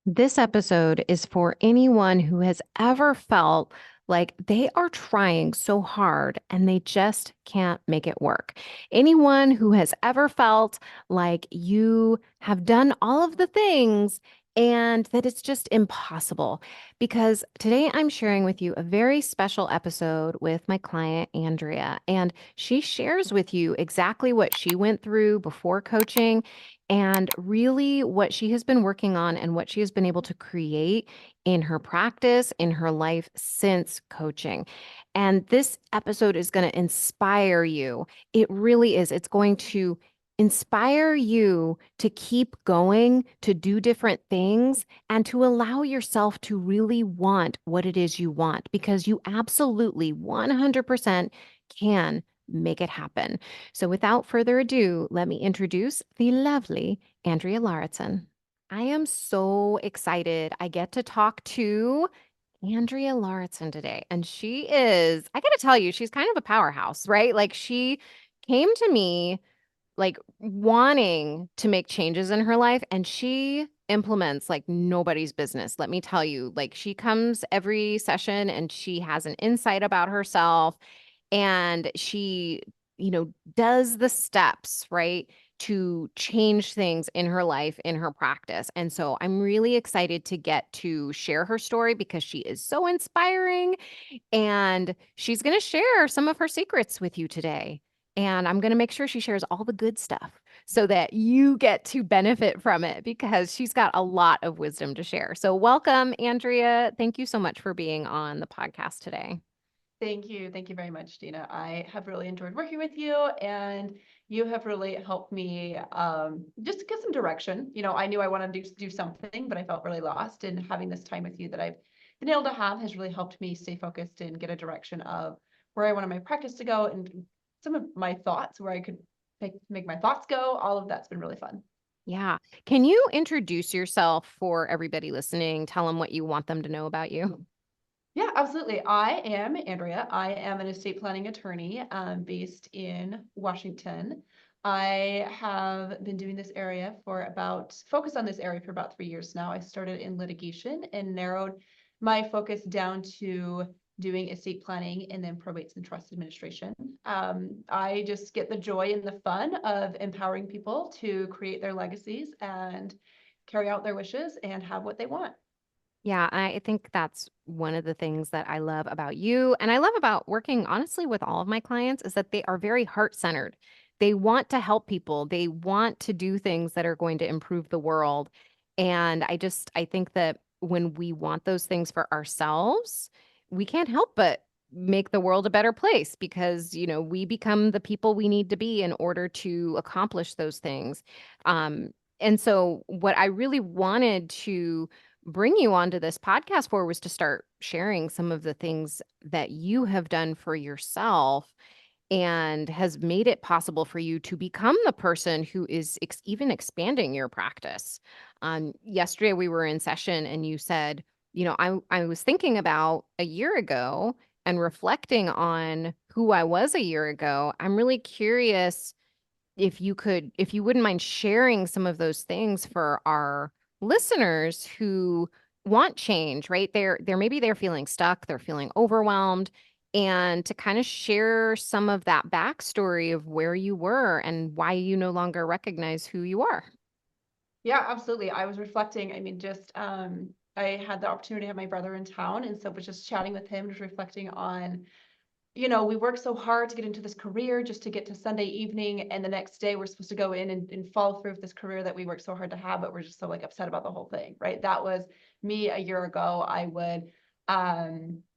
This episode is for anyone who has ever felt like they are trying so hard and they just can't make it work. Anyone who has ever felt like you have done all of the things and that it's just impossible. Because today I'm sharing with you a very special episode with my client, Andrea, and she shares with you exactly what she went through before coaching and really what she has been working on and what she has been able to create in her practice, in her life since coaching. And this episode is going to inspire you. It really is. It's going to inspire you to keep going, to do different things, and to allow yourself to really want what it is you want, because you absolutely 100% can make it happen. So without further ado, let me introduce the lovely Andrea Lauritzen. I am so excited. I get to talk to Andrea Lauritzen today. And she is, I got to tell you, she's kind of a powerhouse, right? Like she came to me like wanting to make changes in her life and she implements like nobody's business. Let me tell you, like she comes every session and she has an insight about herself and she does the steps right to change things in her life, in her practice. And so I'm really excited to get to share her story because she is so inspiring and she's going to share some of her secrets with you today. And I'm going to make sure she shares all the good stuff so that you get to benefit from it because she's got a lot of wisdom to share. So welcome, Andrea. Thank you so much for being on the podcast today. Thank you. Thank you very much, Dina. I have really enjoyed working with you, and you have really helped me just to get some direction. I knew I wanted to do something, but I felt really lost. And having this time with you that I've been able to have has really helped me stay focused and get a direction of where I wanted my practice to go and some of my thoughts where I could make my thoughts go. All of that's been really fun. Yeah. Can you introduce yourself for everybody listening? Tell them what you want them to know about you. Yeah, absolutely. I am Andrea. I am an estate planning attorney based in Washington. I have been doing this area for focused on this area for about 3 years now. I started in litigation and narrowed my focus down to doing estate planning and then probates and trust administration. I just get the joy and the fun of empowering people to create their legacies and carry out their wishes and have what they want. Yeah, I think that's one of the things that I love about you. And I love about working honestly with all of my clients is that they are very heart-centered. They want to help people. They want to do things that are going to improve the world. And I think that when we want those things for ourselves, we can't help but make the world a better place because, we become the people we need to be in order to accomplish those things. Um, and so what I really wanted to bring you onto this podcast for was to start sharing some of the things that you have done for yourself and has made it possible for you to become the person who is even expanding your practice. Yesterday we were in session and you said, I was thinking about a year ago and reflecting on who I was a year ago. I'm really curious if you wouldn't mind sharing some of those things for our listeners who want change, right? They're feeling stuck, they're feeling overwhelmed, and to kind of share some of that backstory of where you were and why you no longer recognize who you are. Yeah, absolutely. I was reflecting. I mean, just I had the opportunity to have my brother in town, and so was just chatting with him, just reflecting on, we work so hard to get into this career just to get to Sunday evening, and the next day we're supposed to go in and follow through with this career that we worked so hard to have, but we're just so like upset about the whole thing, right? That was me a year ago. I would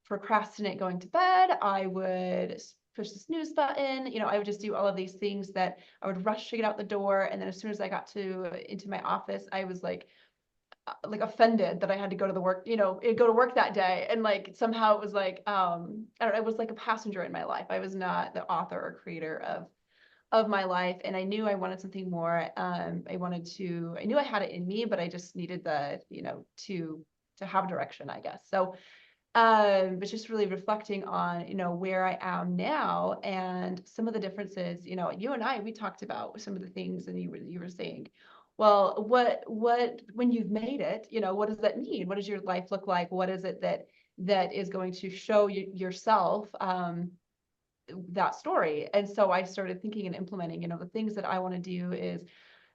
procrastinate going to bed. I would push the snooze button. I would just do all of these things that I would rush to get out the door, and then as soon as I got to into my office, I was like offended that I had to go to the work, go to work that day. And like somehow it was like, I don't know, it was like a passenger in my life. I was not the author or creator of my life. And I knew I wanted something more. I knew I had it in me, but I just needed to have direction, I guess. So but just really reflecting on, where I am now and some of the differences, you and I, we talked about some of the things and you were saying, well, when you've made it, what does that mean? What does your life look like? What is it that is going to show you yourself, that story? And so I started thinking and implementing, the things that I want to do is,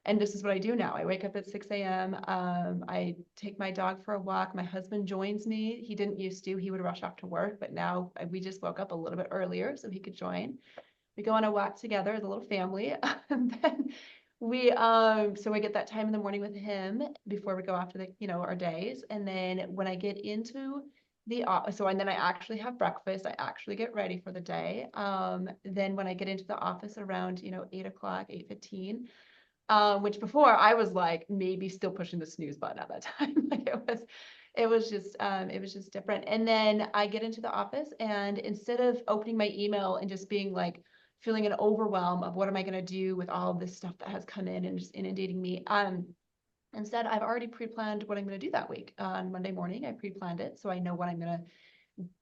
and this is what I do now. I wake up at 6 a.m. I take my dog for a walk. My husband joins me. He didn't used to, he would rush off to work, but now we just woke up a little bit earlier so he could join. We go on a walk together as a little family. And then so I get that time in the morning with him before we go after our days. And then when I get into the office, and then I actually have breakfast, I actually get ready for the day. Then when I get into the office around, 8 o'clock, 8:15, which before I was like maybe still pushing the snooze button at that time. Like it was just different. And then I get into the office, and instead of opening my email and just being like feeling an overwhelm of what am I going to do with all of this stuff that has come in and just inundating me, instead I've already pre-planned what I'm going to do that week. On Monday morning, I pre-planned it, so I know what I'm going to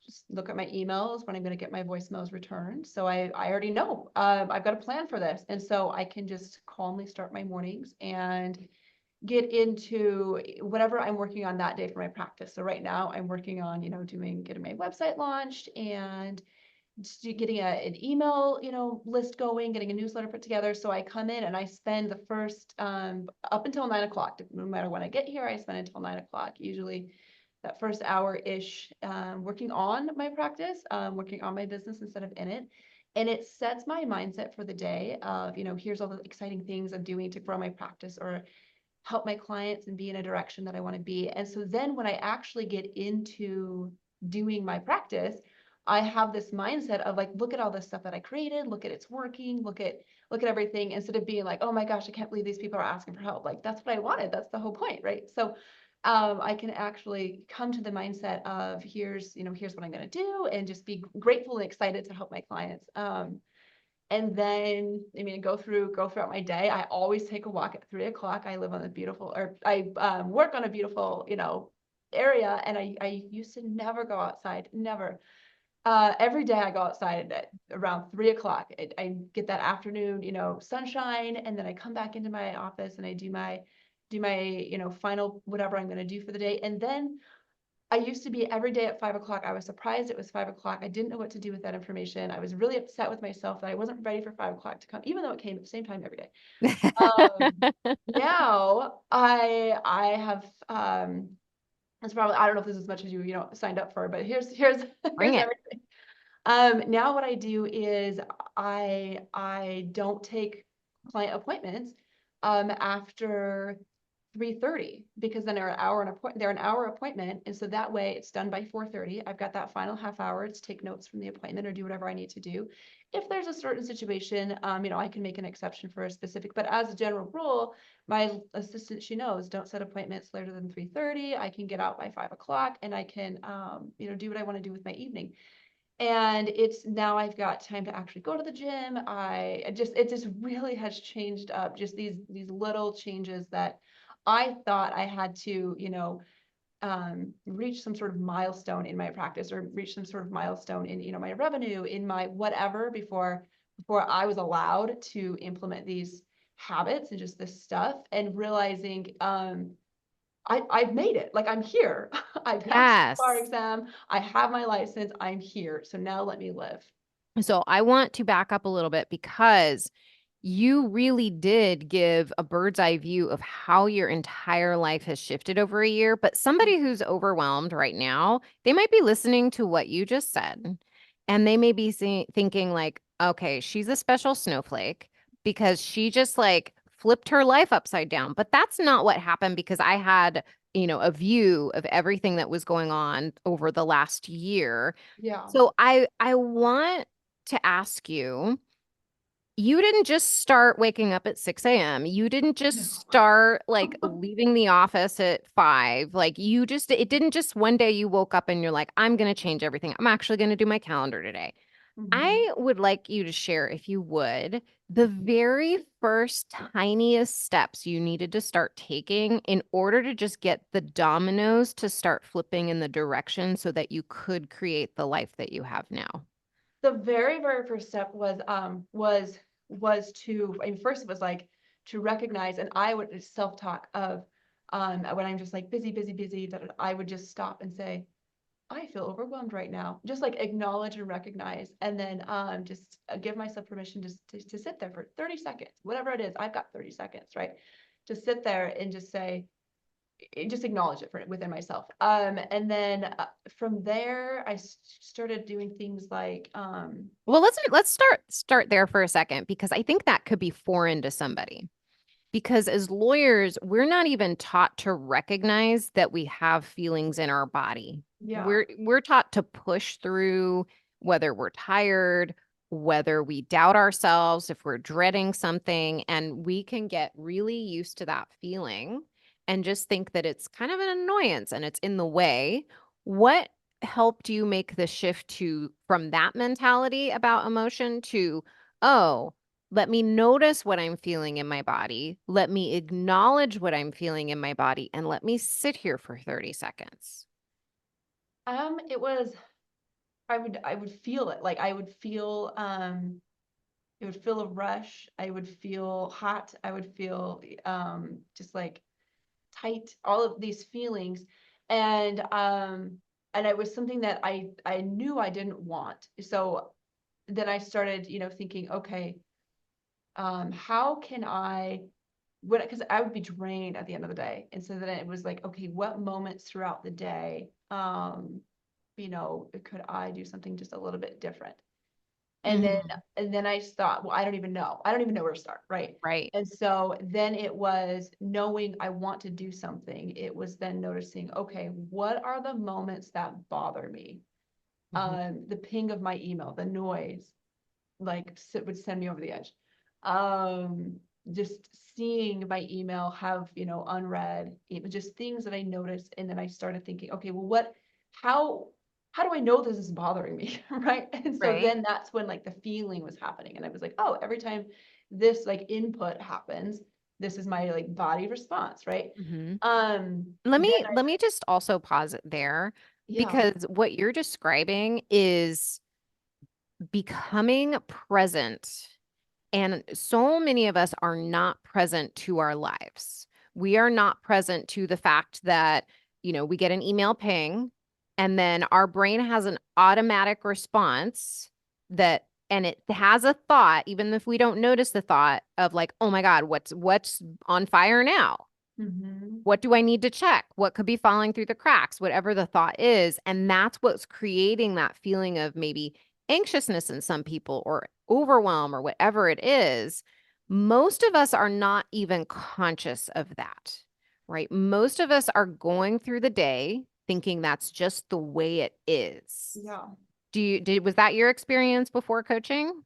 just look at my emails, when I'm going to get my voicemails returned. So I already know, I've got a plan for this. And so I can just calmly start my mornings and get into whatever I'm working on that day for my practice. So right now I'm working on, getting my website launched and getting an email, list going, getting a newsletter put together. So I come in and I spend the first, up until 9 o'clock, no matter when I get here, I spend until 9 o'clock, usually that first hour-ish, working on my practice, working on my business instead of in it. And it sets my mindset for the day of, here's all the exciting things I'm doing to grow my practice or help my clients and be in a direction that I want to be. And so then when I actually get into doing my practice, I have this mindset of like, look at all this stuff that I created, look at it's working, look at everything, instead of being like, oh my gosh, I can't believe these people are asking for help. Like that's what I wanted. That's the whole point, right? So I can actually come to the mindset of here's what I'm going to do, and just be grateful and excited to help my clients. And then, go throughout my day. I always take a walk at 3 o'clock. I live on a beautiful, or I work on a beautiful, area. And I used to never go outside, never. Every day I go outside at around 3 o'clock. I get that afternoon, sunshine, and then I come back into my office and I do my final whatever I'm going to do for the day. And then I used to be every day at 5 o'clock. I was surprised it was 5 o'clock. I didn't know what to do with that information. I was really upset with myself that I wasn't ready for 5 o'clock to come, even though it came at the same time every day. Um, Now I have, it's probably, I don't know if this is as much as you signed up for, but here's here's Bring it. everything. Now what I do is I don't take client appointments after 3:30, because then they're an hour appointment, and so that way it's done by 4:30. I've got that final half hour to take notes from the appointment or do whatever I need to do. If there's a certain situation, I can make an exception for a specific, but as a general rule, my assistant, she knows, don't set appointments later than 3:30. I can get out by 5 o'clock, and I can, do what I want to do with my evening. And it's now I've got time to actually go to the gym. It just really has changed up, just these little changes that I thought I had to, reach some sort of milestone in my practice, or reach some sort of milestone in, my revenue, in my whatever, before I was allowed to implement these habits and just this stuff, and realizing, I've made it. Like I'm here. I passed the bar Yes. exam. I have my license. I'm here. So now let me live. So I want to back up a little bit because you really did give a bird's eye view of how your entire life has shifted over a year. But somebody who's overwhelmed right now, they might be listening to what you just said, and they may be thinking, like, okay, she's a special snowflake because she just like flipped her life upside down. But that's not what happened, because I had, a view of everything that was going on over the last year. Yeah. So I want to ask you, you didn't just start waking up at 6 a.m. You didn't just No. start like leaving the office at 5. Like it didn't just one day you woke up and you're like, I'm going to change everything. I'm actually going to do my calendar today. Mhm. I would like you to share, if you would, the very first tiniest steps you needed to start taking in order to just get the dominoes to start flipping in the direction so that you could create the life that you have now. The very, very first step was to, I mean, first it was like to recognize, and I would self-talk of, when I'm just like busy, busy, busy, that I would just stop and say, I feel overwhelmed right now. Just like acknowledge and recognize, and then just give myself permission just to sit there for 30 seconds, whatever it is. I've got 30 seconds, right? To sit there and just say, just acknowledge it within myself. And then from there, I started doing things like, Well, let's start there for a second because I think that could be foreign to somebody. Because as lawyers, we're not even taught to recognize that we have feelings in our body. yeah, We're taught to push through whether we're tired, whether we doubt ourselves, if we're dreading something, and we can get really used to that feeling and just think that it's kind of an annoyance and it's in the way. What helped you make the shift to from that mentality about emotion to, oh, let me notice what I'm feeling in my body. Let me acknowledge what I'm feeling in my body and let me sit here for 30 seconds. it was, I would feel it. Like I would feel, it would feel a rush. I would feel hot. I would feel just like tight, all of these feelings. And it was something that I knew I didn't want. So then I started, thinking, okay, how can I, what, because I would be drained at the end of the day. And so then it was like, okay, what moments throughout the day, could I do something just a little bit different? And then Mhm. and then I just thought, well, I don't even know. I don't even know where to start, right? Right. And so then it was knowing I want to do something. It was then noticing, okay, what are the moments that bother me? Mhm. The ping of my email, the noise, like would send me over the edge. Um, just seeing my email have, unread, it was just things that I noticed. And then I started thinking, okay, well, how, how do I know this is bothering me? Right. And so Right. then that's when like the feeling was happening. And I was like, oh, every time this like input happens, this is my like body response. Right. Mhm. Then Let me just also pause it there yeah. because what you're describing is becoming present. And so many of us are not present to our lives. We are not present to the fact that, we get an email ping and then our brain has an automatic response that and it has a thought, even if we don't notice the thought of like, oh my God, what's on fire now? Hmm. What do I need to check? What could be falling through the cracks? Whatever the thought is. And that's what's creating that feeling of maybe anxiousness in some people or overwhelm or whatever it is. Most of us are not even conscious of that, right? Most of us are going through the day thinking that's just the way it is. Yeah. Was that your experience before coaching?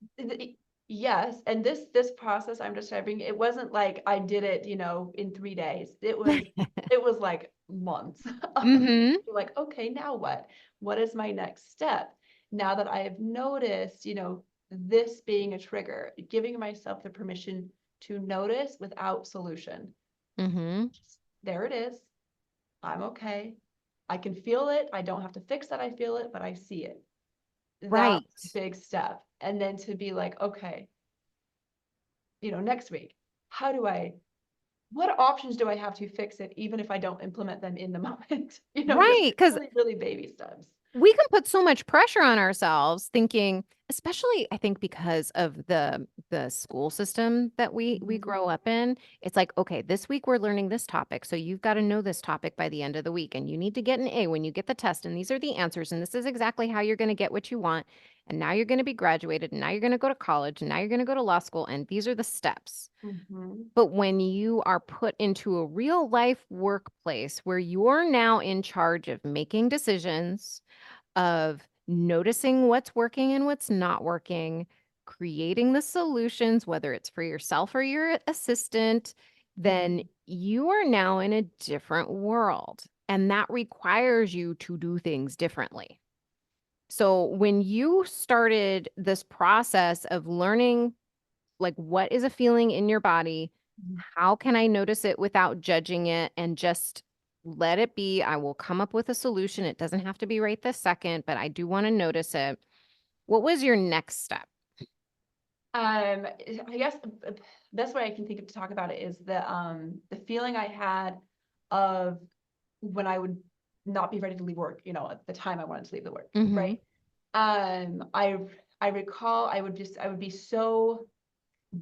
Yes, and this process I'm describing, it wasn't like I did it, in 3 days. It was like months of Mm-hmm. like, okay, now what? What is my next step? Now that I have noticed, this being a trigger, giving myself the permission to notice without solution. Mm-hmm. Just, there it is. I'm okay. I can feel it. I don't have to fix that. I feel it, but I see it. That's Right. a big step. And then to be like, okay, next week, how do I, what options do I have to fix it, even if I don't implement them in the moment? Just Right. Because really, really baby steps. we can put so much pressure on ourselves thinking, especially I think because of the school system that we Mhm. grow up in. It's like, okay, this week we're learning this topic, so you've got to know this topic by the end of the week and you need to get an A when you get the test and these are the answers and this is exactly how you're going to get what you want and now you're going to be graduated and now you're going to go to college and now you're going to go to law school and these are the steps. Mhm. But when you are put into a real life workplace where you're now in charge of making decisions, of noticing what's working and what's not working, creating the solutions, whether it's for yourself or your assistant, then Mhm. you are now in a different world. And that requires you to do things differently. So when you started this process of learning, like, what is a feeling in your body? Mhm. How can I notice it without judging it and just let it be? I will come up with a solution. It doesn't have to be right this second, but I do want to notice it. What was your next step? I guess best way I can think of to talk about it is the feeling I had of when I would not be ready to leave work, at the time I wanted to leave the work, Mm-hmm. right? I recall I would be so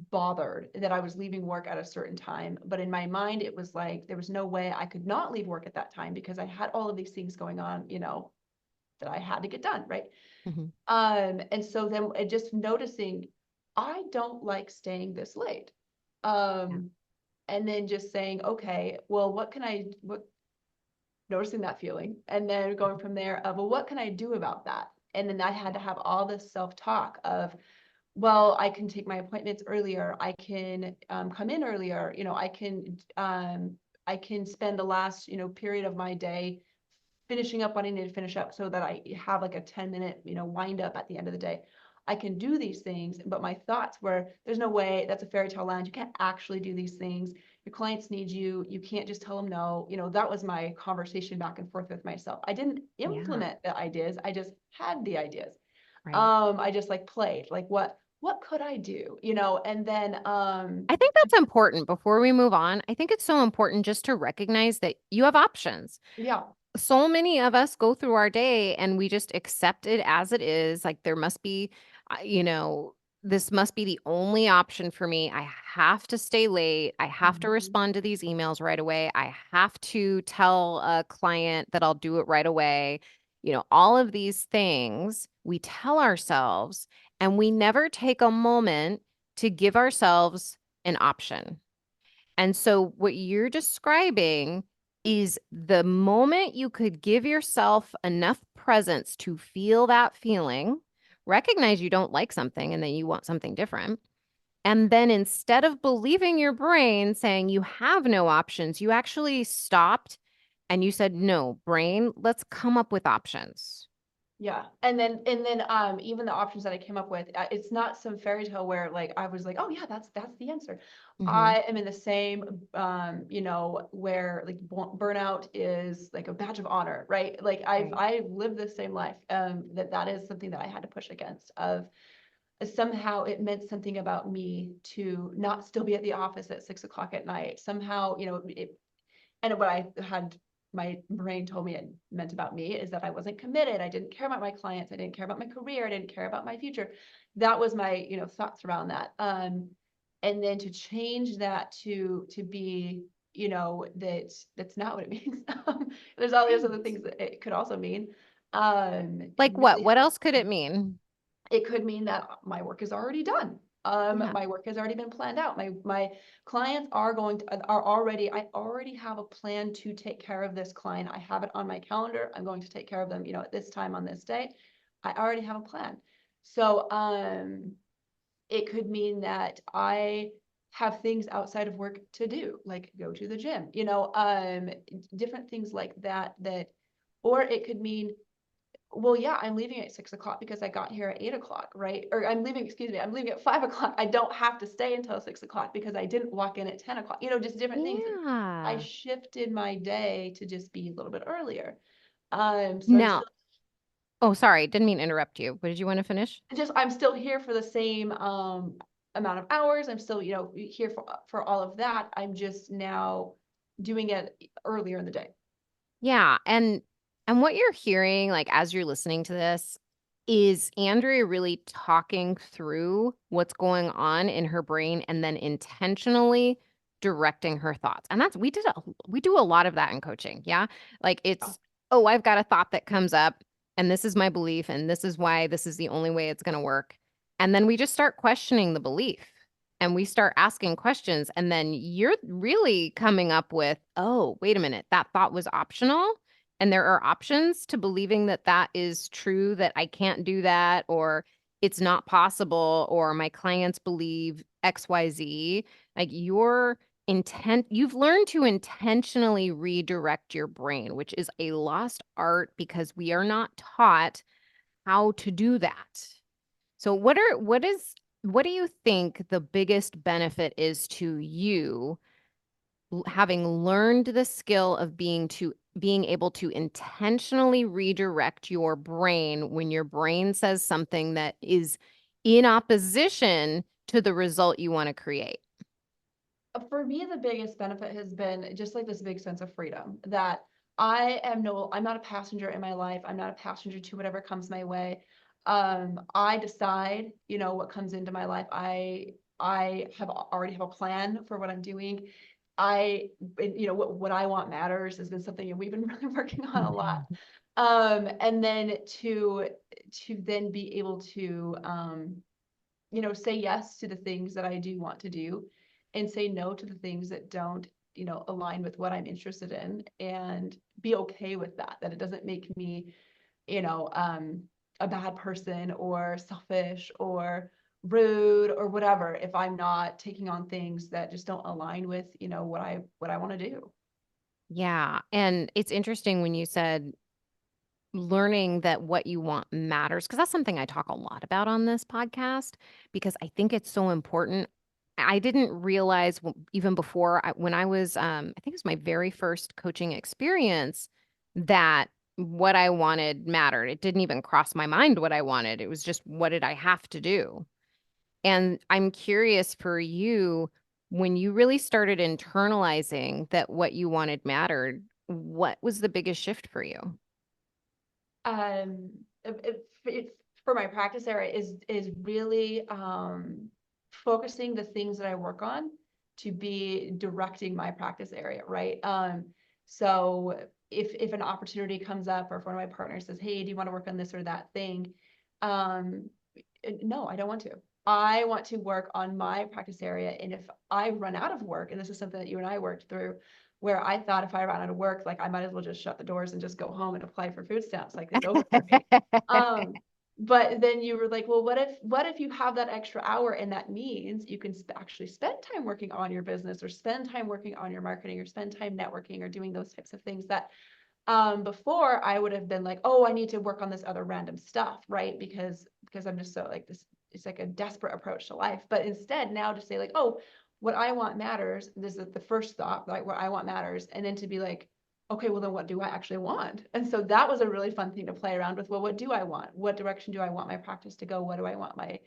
bothered that I was leaving work at a certain time, but in my mind it was like there was no way I could not leave work at that time because I had all of these things going on, that I had to get done, right? Mm-hmm. And so then just noticing I don't like staying this late. Um, and then just saying, okay, well, what noticing that feeling and then going from there of, well, what can I do about that? And then I had to have all this self-talk of, well, I can take my appointments earlier. I can come in earlier. I can spend the last, period of my day finishing up what I need to finish up so that I have like a 10-minute, wind up at the end of the day. I can do these things, but my thoughts were, there's no way, that's a fairy tale land. You can't actually do these things. Your clients need you. You can't just tell them no. That was my conversation back and forth with myself. I didn't Yeah. implement the ideas. I just had the ideas. Right. I just like played, like what could I do? And then I think that's important before we move on. I think it's so important just to recognize that you have options. yeah, So many of us go through our day and we just accept it as it is. Like there must be, this must be the only option for me. I have to stay late. I have to mhm, respond to these emails right away. I have to tell a client that I'll do it right away. All of these things we tell ourselves, and we never take a moment to give ourselves an option. And so, what you're describing is the moment you could give yourself enough presence to feel that feeling, recognize you don't like something and that you want something different. And then instead of believing your brain saying you have no options, you actually stopped and you said, no, brain, let's come up with options. yeah. And then even the options that I came up with, it's not some fairy tale where like I was like, oh yeah, that's the answer. Hmm. I am in the same where like burnout is like a badge of honor, right? Like Right. I've lived the same life. That is something that I had to push against of somehow it meant something about me to not still be at the office at 6 o'clock at night. Somehow, and what I had my brain told me it meant about me is that I wasn't committed. I didn't care about my clients. I didn't care about my career. I didn't care about my future. That was my, thoughts around that. And then to change that to be, that's not what it means. There's all these other Right. things that it could also mean. Like what? Really What help. else could it mean? It could mean that my work is already done. Yeah. My work has already been planned out. My clients are already, I already have a plan to take care of this client. I have it on my calendar. I'm going to take care of them, at this time on this day. I already have a plan. So it could mean that I have things outside of work to do, like go to the gym, different things like that, or it could mean, well, yeah, I'm leaving at 6 o'clock because I got here at 8 o'clock, right? Or I'm leaving at 5 o'clock. I don't have to stay until 6 o'clock because I didn't walk in at 10 o'clock, just different things. And I Yeah. shifted my day to just be a little bit earlier. So Now, oh, sorry, didn't mean to interrupt you. What did you want to finish? I'm still here for the same amount of hours. I'm still, here for all of that. I'm just now doing it earlier in the day. Yeah, and what you're hearing, like, as you're listening to this, is Andrea really talking through what's going on in her brain and then intentionally directing her thoughts. And that's we do a lot of that in coaching, yeah? Like, Oh, it's, "Oh, I've got a thought that comes up, and this is my belief, and this is why this is the only way it's gonna work." And then we just start questioning the belief, and we start asking questions, and then you're really coming up with, oh, wait a minute, that thought was optional, and there are options to believing that that is true, that I can't do that, or it's not possible, or my clients believe XYZ. Like you've learned to intentionally redirect your brain, which is a lost art because we are not taught how to do that. So what do you think the biggest benefit is to you having learned the skill of being able to intentionally redirect your brain when your brain says something that is in opposition to the result you want to create? For me, the biggest benefit has been just like this big sense of freedom that I'm not a passenger in my life. I'm not a passenger to whatever comes my way. I decide, what comes into my life. I already have a plan for what I'm doing. What I want matters has been something we've been really working on a lot. And then to then be able to, say yes to the things that I do want to do and say no to the things that don't, align with what I'm interested in and be okay with that it doesn't make me, you know, um, a bad person or selfish or rude or whatever if I'm not taking on things that just don't align with, what I want to do. Yeah. And it's interesting when you said learning that what you want matters, because that's something I talk a lot about on this podcast, because I think it's so important. I didn't realize even before when I was, I think it was my very first coaching experience, that what I wanted mattered. It didn't even cross my mind what I wanted. It was just, what did I have to do? And I'm curious for you, when you really started internalizing that what you wanted mattered, what was the biggest shift for you? um for my practice area is really focusing the things that I work on to be directing my practice area, right? So if an opportunity comes up or if one of my partners says, hey, do you want to work on this or that thing? um no, I don't want to. I want to work on my practice area. And if I run out of work, and this is something that you and I worked through, where I thought if I ran out of work, like I might as well just shut the doors and just go home and apply for food stamps. Like it's over for me. Um, but then you were like, well, what if you have that extra hour and that means you can actually spend time working on your business or spend time working on your marketing or spend time networking or doing those types of things that before I would have been like, oh, I need to work on this other random stuff, right? Because I'm just so like this, it's like a desperate approach to life. But instead now to say like, oh, what I want matters. This is the first thought, like what I want matters. And then to be like, okay, well then what do I actually want? And so that was a really fun thing to play around with. Well, what do I want? What direction do I want my practice to go? What do I want my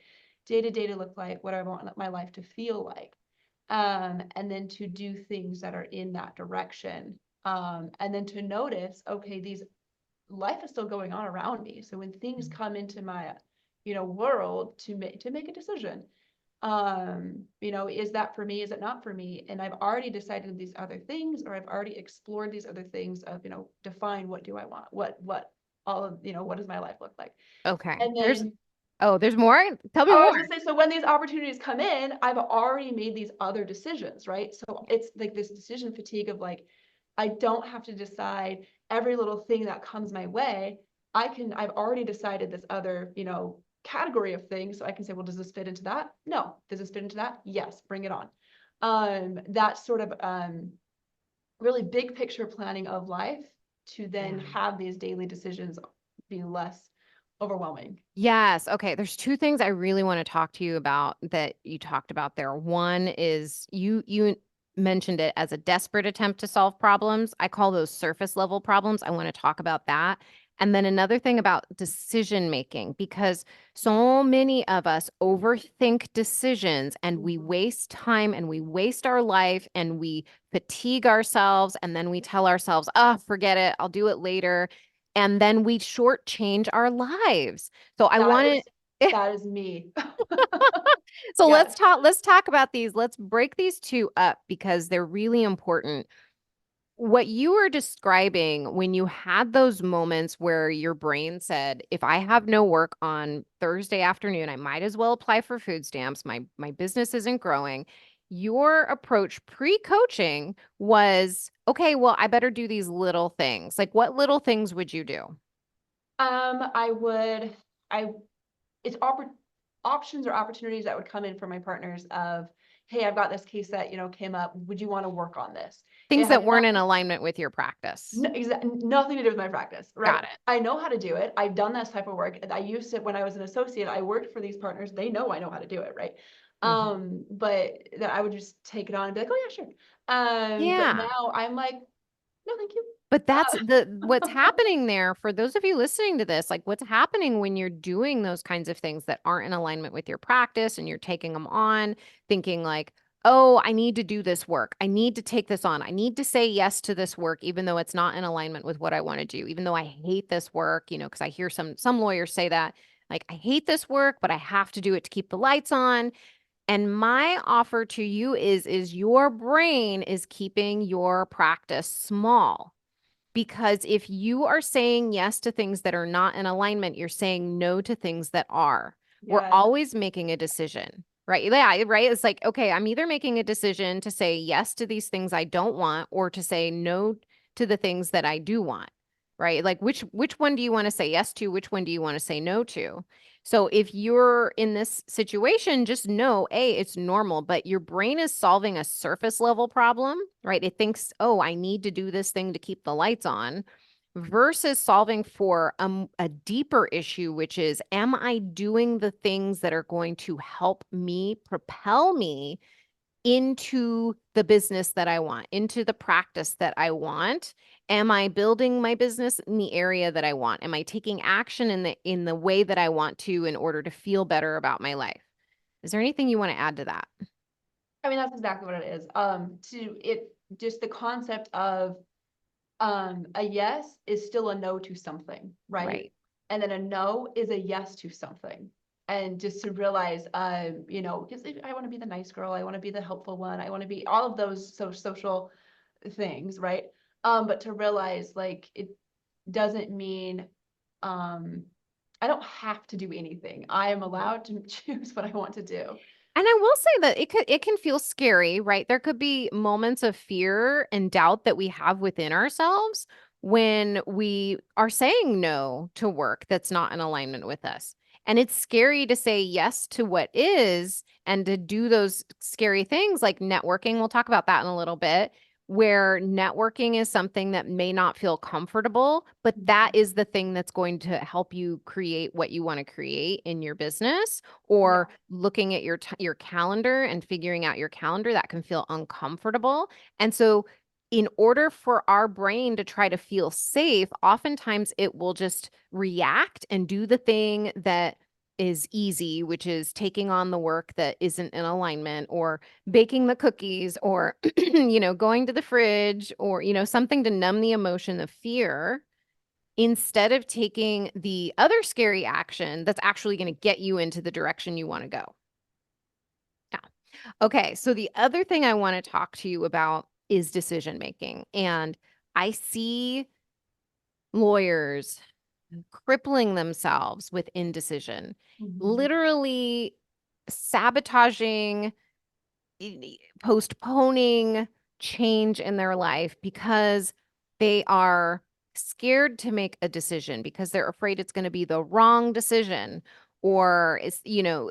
day-to-day to look like? What do I want my life to feel like? And then to do things that are in that direction. And then to notice, okay, these life is still going on around me. So when things come into my, world to make a decision, is that for me? Is it not for me? And I've already decided these other things, or I've already explored these other things of, define what do I want? What all of, what does my life look like? Okay. And then There's more? Tell me Oh, I more. was gonna say, so when these opportunities come in, I've already made these other decisions, right? So it's like this decision fatigue of like, I don't have to decide every little thing that comes my way. I've already decided this other, category of things. So I can say, well, does this fit into that? No. Does this fit into that? Yes, bring it on. That sort of really big picture planning of life to then Yeah. have these daily decisions be less overwhelming. Yes. Okay. There's two things I really want to talk to you about that you talked about there. One is you mentioned it as a desperate attempt to solve problems. I call those surface level problems. I want to talk about that. And then another thing about decision making, because so many of us overthink decisions and we Mhm. waste time and we waste our life and we fatigue ourselves. And then we tell ourselves, oh, forget it. I'll do it later. And then we shortchange our lives. So I That want is to that is me. so Yes. let's talk about these. Let's break these two up because they're really important. What you were describing when you had those moments where your brain said, if I have no work on Thursday afternoon, I might as well apply for food stamps. My business isn't growing. Your approach pre-coaching was, okay, well, I better do these little things. Like what little things would you do? I would I it's options or opportunities that would come in for my partners of, hey, I've got this case that, came up. Would you want to work on this? It Things had that weren't in nothing alignment with your practice. nothing to do with my practice, right? Got it. I know how to do it. I've done this type of work. I used it when I was an associate. I worked for these partners. They know I know how to do it, right? Mhm. But that I would just take it on and be like, oh yeah, sure. But Yeah. now I'm like, no, thank you. But that's what's happening there for those of you listening to this, like what's happening when you're doing those kinds of things that aren't in alignment with your practice and you're taking them on, thinking like, oh, I need to do this work. I need to take this on. I need to say yes to this work, even though it's not in alignment with what I want to do, even though I hate this work, because I hear some lawyers say that, like, I hate this work, but I have to do it to keep the lights on. And my offer to you is your brain is keeping your practice small. Because if you are saying yes to things that are not in alignment, you're saying no to things that are. We're Yes. always making a decision, right? Yeah, right. It's like, okay, I'm either making a decision to say yes to these things I don't want or to say no to the things that I do want, right? Like which one do you want to say yes to? Which one do you want to say no to? So if you're in this situation, just know, A, it's normal, but your brain is solving a surface level problem, right? It thinks, oh, I need to do this thing to keep the lights on, versus solving for a deeper issue, which is, am I doing the things that are going to help me propel me into the business that I want, into the practice that I want? Am I building my business in the area that I want? Am I taking action in the way that I want to in order to feel better about my life? Is there anything you want to add to that? I mean, that's exactly what it is. Just the concept of a yes is still a no to something, right? Right. And then a no is a yes to something. And just to realize, because I want to be the nice girl, I want to be the helpful one, I want to be all of those social things, right? But to realize like it doesn't mean I don't have to do anything. I am allowed to choose what I want to do. And I will say that it can feel scary, right? There could be moments of fear and doubt that we have within ourselves when we are saying no to work that's not in alignment with us. And it's scary to say yes to what is and to do those scary things like networking. We'll talk about that in a little bit, where networking is something that may not feel comfortable, but that is the thing that's going to help you create what you want to create in your business. Yeah. Or looking at your calendar and figuring out your calendar, that can feel uncomfortable. And so in order for our brain to try to feel safe, oftentimes it will just react and do the thing that is easy, which is taking on the work that isn't in alignment, or baking the cookies, or going to the fridge, or something to numb the emotion of fear, instead of taking the other scary action that's actually going to get you into the direction you want to go. Yeah. Okay. So the other thing I want to talk to you about is decision making. And I see lawyers crippling themselves with indecision, Mhm. literally sabotaging, postponing change in their life because they are scared to make a decision because they're afraid it's going to be the wrong decision, or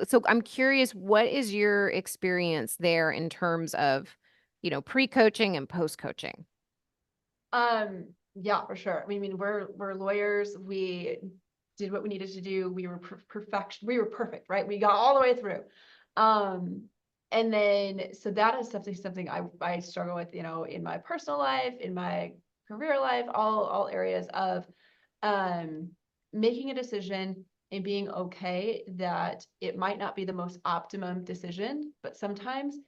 so I'm curious, what is your experience there in terms of pre-coaching and post-coaching? Yeah, for sure. I mean, we're lawyers. We did what we needed to do. We were perfection. We were perfect, right? We got all the way through. Um, and then so that is something I struggle with, in my personal life, in my career life, all areas of um making a decision and being okay that it might not be the most optimum decision, but sometimes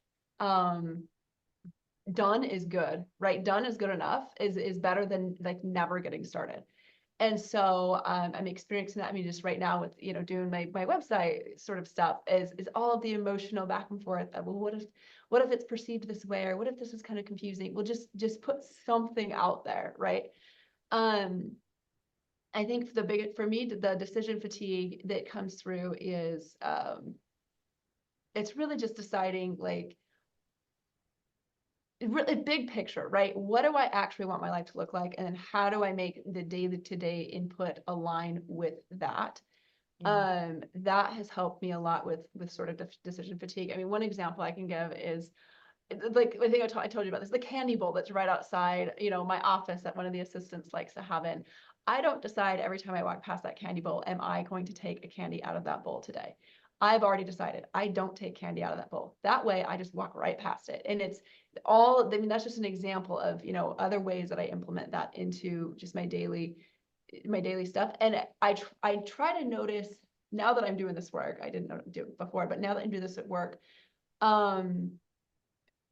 um done is good, right? Done is good enough, is better than like never getting started. And so I'm experiencing that. I mean, just right now with doing my website sort of stuff is all of the emotional back and forth of, well, what if it's perceived this way, or what if this is kind of confusing? Well, just put something out there, right? Um, I think for me, the decision fatigue that comes through is it's really just deciding, like, really big picture, right? What do I actually want my life to look like? And then how do I make the day-to-day input align with that? Yeah. That has helped me a lot with sort of decision fatigue. I mean, one example I can give is, like, I think I told you about this, the candy bowl that's right outside, my office, that one of the assistants likes to have in. I don't decide every time I walk past that candy bowl, am I going to take a candy out of that bowl today? I've already decided I don't take candy out of that bowl. That way I just walk right past it. And it's all, I mean, that's just an example of, other ways that I implement that into just my daily stuff. And I try to notice now that I'm doing this work, I didn't do it before, but now that I'm doing this at work, um,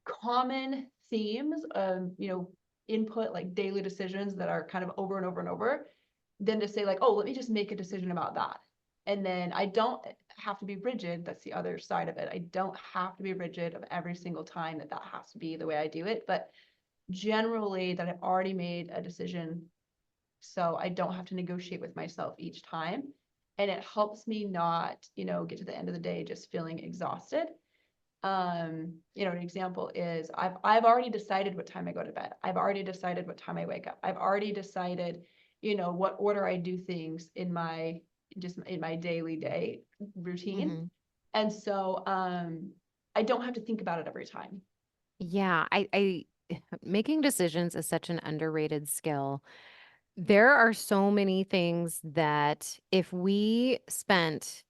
common themes of, input, like daily decisions that are kind of over and over and over, than to say like, oh, let me just make a decision about that. And then I don't have to be rigid. That's the other side of it. I don't have to be rigid of every single time that has to be the way I do it. But generally that I've already made a decision, so I don't have to negotiate with myself each time. And it helps me not, get to the end of the day just feeling exhausted. An example is I've already decided what time I go to bed. I've already decided what time I wake up. I've already decided, what order I do things in my daily day routine. Mm-hmm. And so I don't have to think about it every time. Yeah, I making decisions is such an underrated skill. There are so many things that if we spent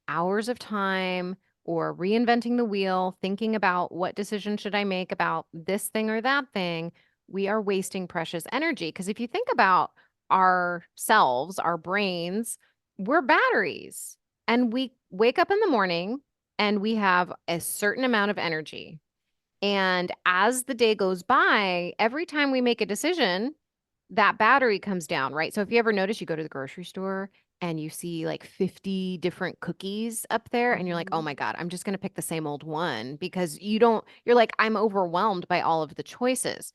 hours of time or reinventing the wheel, thinking about what decision should I make about this thing or that thing, we are wasting precious energy. Because if you think about ourselves, our brains, we're batteries and we wake up in the morning and we have a certain amount of energy. And as the day goes by, every time we make a decision, that battery comes down, right? So if you ever notice, you go to the grocery store and you see like 50 different cookies up there, and you're like, oh Mhm. my God, I'm just going to pick the same old one because you're like, I'm overwhelmed by all of the choices.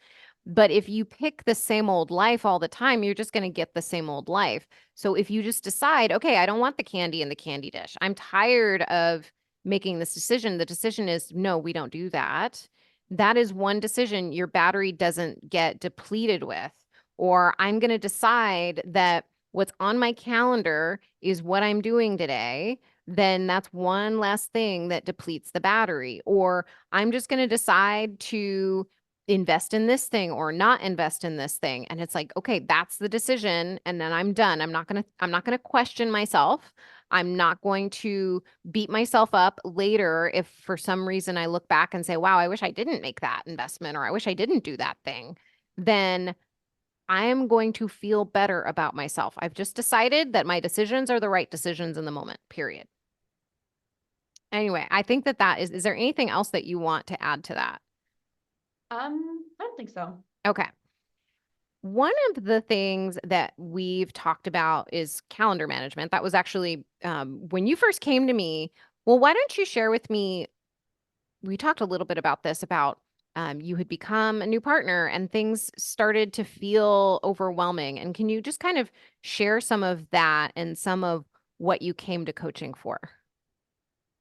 But if you pick the same old life all the time, you're just going to get the same old life. So if you just decide, okay, I don't want the candy in the candy dish, I'm tired of making this decision. The decision is, no, we don't do that. That is one decision your battery doesn't get depleted with. Or I'm going to decide that what's on my calendar is what I'm doing today, then that's one less thing that depletes the battery. Or I'm just going to decide to invest in this thing or not invest in this thing. And it's like, okay, that's the decision. And then I'm done. I'm not going to question myself. I'm not going to beat myself up later if for some reason I look back and say, wow, I wish I didn't make that investment or I wish I didn't do that thing. Then I am going to feel better about myself. I've just decided that my decisions are the right decisions in the moment, period. Anyway, I think that is there anything else that you want to add to that? I don't think so. Okay. One of the things that we've talked about is calendar management. That was actually when you first came to me. Well, why don't you share with me? We talked a little bit about this about you had become a new partner and things started to feel overwhelming. And can you just kind of share some of that and some of what you came to coaching for?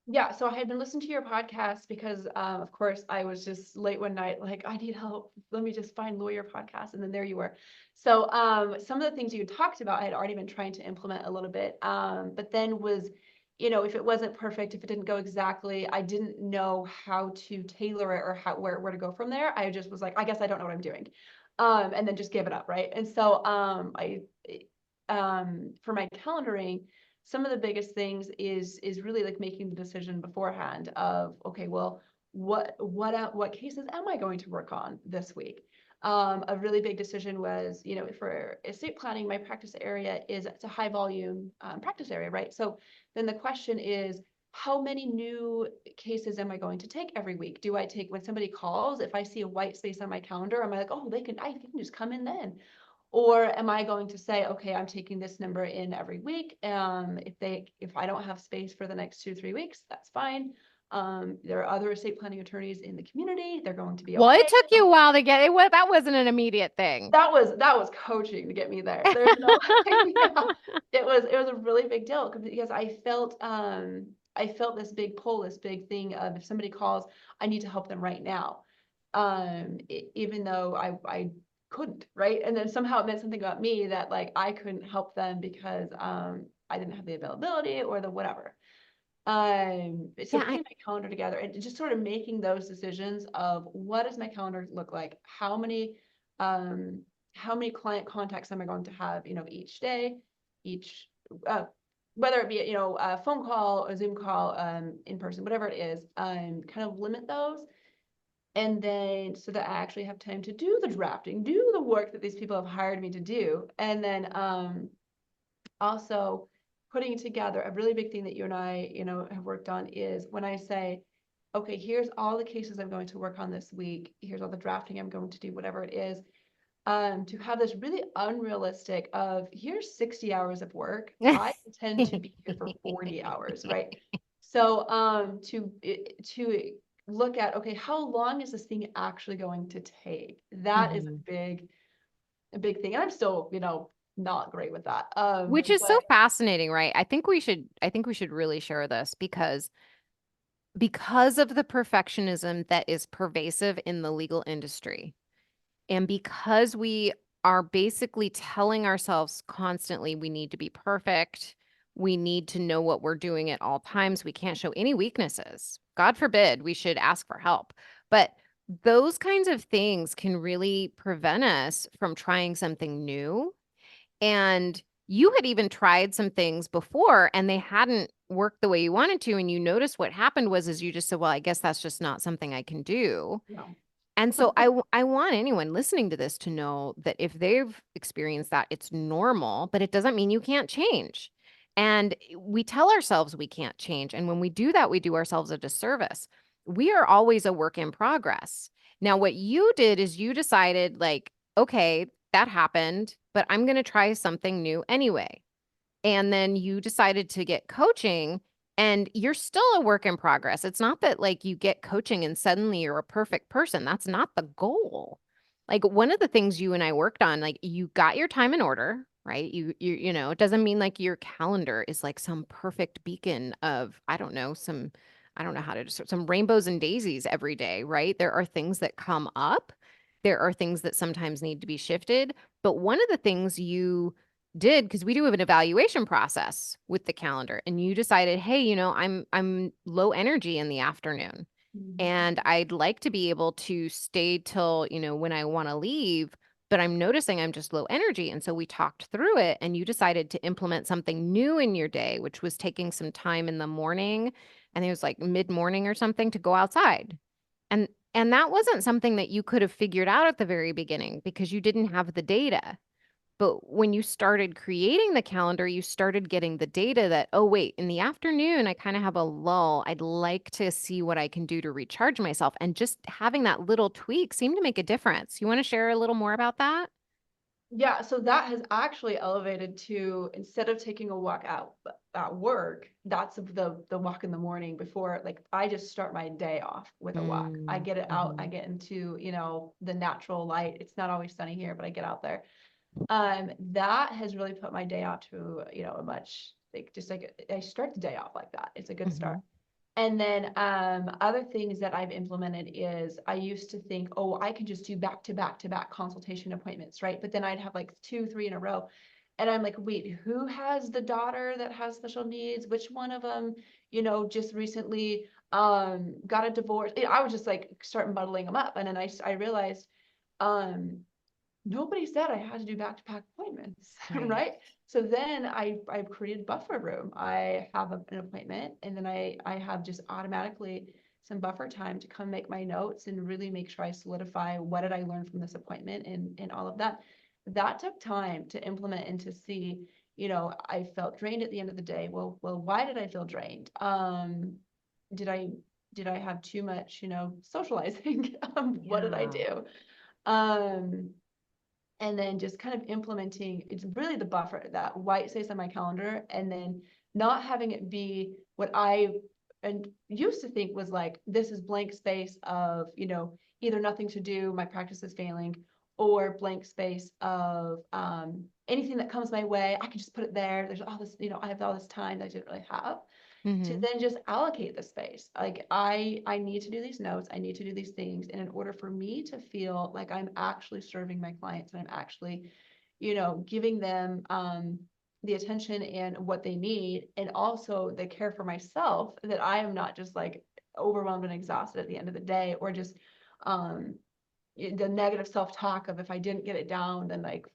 Yeah, so I had been listening to your podcast because, of course, I was just late one night, like, I need help. Let me just find lawyer podcast. And then there you were. So some of the things you talked about, I had already been trying to implement a little bit, but then was, if it wasn't perfect, if it didn't go exactly, I didn't know how to tailor it or where to go from there. I just was like, I guess I don't know what I'm doing. And then just give it up, right? And so for my calendaring, some of the biggest things is really like making the decision beforehand of, okay, well, what cases am I going to work on this week? A really big decision was, for estate planning, my practice area it's a high volume practice area, right? So then the question is, how many new cases am I going to take every week? Do I take when somebody calls, if I see a white space on my calendar, am I like, oh, I can just come in then? Or am I going to say, okay, I'm taking this number in every week. If I don't have space for the next 2 or 3 weeks, that's fine. There are other estate planning attorneys in the community. They're going to be Well, it okay. took you a while to get it. That wasn't an immediate thing. That was coaching to get me there. There's no, yeah, it was a really big deal because I felt this big pull, this big thing of if somebody calls, I need to help them right now. Even though I couldn't, right? And then somehow it meant something about me that like I couldn't help them because I didn't have the availability or the whatever. So Yeah, putting my calendar together and just sort of making those decisions of what does my calendar look like? How many client contacts am I going to have, each day, each whether it be, you know, a phone call, a Zoom call, in person, whatever it is, kind of limit those. And then so that I actually have time to do the drafting, do the work that these people have hired me to do. And then also putting together a really big thing that you and I, you know, have worked on is when I say, okay, here's all the cases I'm going to work on this week. Here's all the drafting I'm going to do, whatever it is. To have this really unrealistic of here's 60 hours of work. I intend to be here for 40 hours, right? So to look at, okay, how long is this thing actually going to take? That is Mhm. a big thing. And I'm still, you know, not great with that. Which is so But fascinating, right? I think we should really share this because of the perfectionism that is pervasive in the legal industry. And because we are basically telling ourselves constantly we need to be perfect, we need to know what we're doing at all times, we can't show any weaknesses. God forbid we should ask for help. But those kinds of things can really prevent us from trying something new. And you had even tried some things before and they hadn't worked the way you wanted to. And you noticed what happened was is you just said, well, I guess that's just not something I can do. no. And so I want anyone listening to this to know that if they've experienced that, it's normal, but it doesn't mean you can't change. And we tell ourselves we can't change. And when we do that, we do ourselves a disservice. We are always a work in progress. Now, what you did is you decided, like, okay, that happened, but I'm going to try something new anyway. And then you decided to get coaching and you're still a work in progress. It's not that like you get coaching and suddenly you're a perfect person. That's not the goal. Like one of the things you and I worked on, like you got your time in order, right? You know, it doesn't mean like your calendar is like some perfect beacon of, I don't know how to describe some rainbows and daisies every day, right? There are things that come up. There are things that sometimes need to be shifted. But one of the things you did, because we do have an evaluation process with the calendar, and you decided, hey, I'm low energy in the afternoon Mhm. and I'd like to be able to stay till, when I want to leave, but I'm noticing I'm just low energy. And so we talked through it and you decided to implement something new in your day, which was taking some time in the morning, and it was like mid-morning or something, to go outside. And that wasn't something that you could have figured out at the very beginning because you didn't have the data. But when you started creating the calendar, you started getting the data that, oh, wait, in the afternoon, I kind of have a lull. I'd like to see what I can do to recharge myself. And just having that little tweak seemed to make a difference. You want to share a little more about that? Yeah, so that has actually elevated to instead of taking a walk out at work, that's the walk in the morning before, like I just start my day off with a walk. I get it out, I Mm-hmm. get into, you know, the natural light. It's not always sunny here, but I get out there. That has really put my day out to, you know, a much like just like I start the day off like that. It's a good start. Mm-hmm. And then other things that I've implemented is I used to think, oh, I can just do back to back to back consultation appointments, right? But then I'd have like two, three in a row. And I'm like, wait, who has the daughter that has special needs? Which one of them, you know, just recently got a divorce? I would just like start muddling them up. And then I realized um nobody said I had to do back-to-back appointments, Right. right? So then I created buffer room. I have an appointment and then I have just automatically some buffer time to come make my notes and really make sure I solidify what did I learn from this appointment and all of that. That took time to implement and to see, you know, I felt drained at the end of the day. Well, why did I feel drained? Did I did I have too much, you know, socializing? What did I Yeah. do? Um, and then just kind of implementing it's really the buffer that white space on my calendar and then not having it be what I and used to think was like this is blank space of you know either nothing to do my practice is failing or blank space of anything that comes my way I can just put it there there's all this you know I have all this time that I didn't really have to Mm-hmm. then just allocate the space. Like I need to do these notes, I need to do these things. And in order for me to feel like I'm actually serving my clients and I'm actually, you know, giving them the attention and what they need, and also the care for myself, that I am not just like overwhelmed and exhausted at the end of the day, or just um the negative self-talk of if I didn't get it down, then like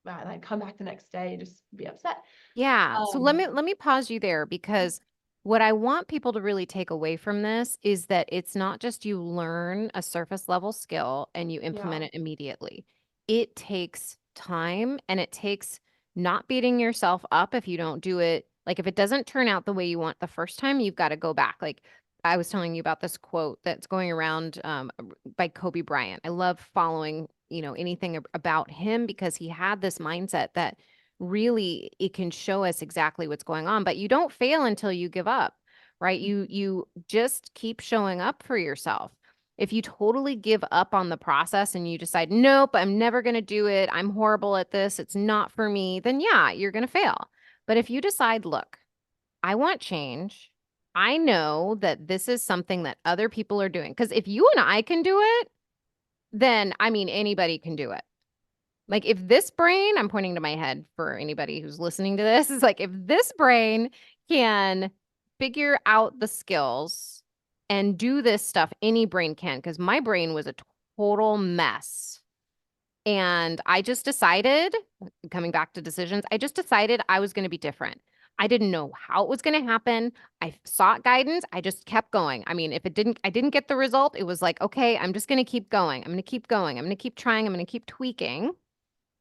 and I'd come back the next day and just be upset. Yeah. So let Um, me pause you there because what I want people to really take away from this is that it's not just you learn a surface level skill and you yeah. implement it immediately. It takes time and it takes not beating yourself up if you don't do it. Like if it doesn't turn out the way you want the first time, you've got to go back. Like I was telling you about this quote that's going around by Kobe Bryant. I love following, anything about him because he had this mindset that really it can show us exactly what's going on, but you don't fail until you give up, right? You just keep showing up for yourself. If you totally give up on the process and you decide, nope, I'm never going to do it, I'm horrible at this, it's not for me, then yeah, you're going to fail. But if you decide, look, I want change, I know that this is something that other people are doing, because if you and I can do it, then I mean anybody can do it. Like if this brain, I'm pointing to my head for anybody who's listening to this, is like if this brain can figure out the skills and do this stuff, any brain can, because my brain was a total mess. And I just decided, coming back to decisions, I just decided I was going to be different. I didn't know how it was going to happen. I sought guidance. I just kept going. I mean, if I didn't get the result, it was like, okay, I'm just going to keep going. I'm going to keep going. I'm going to keep trying. I'm going to keep tweaking,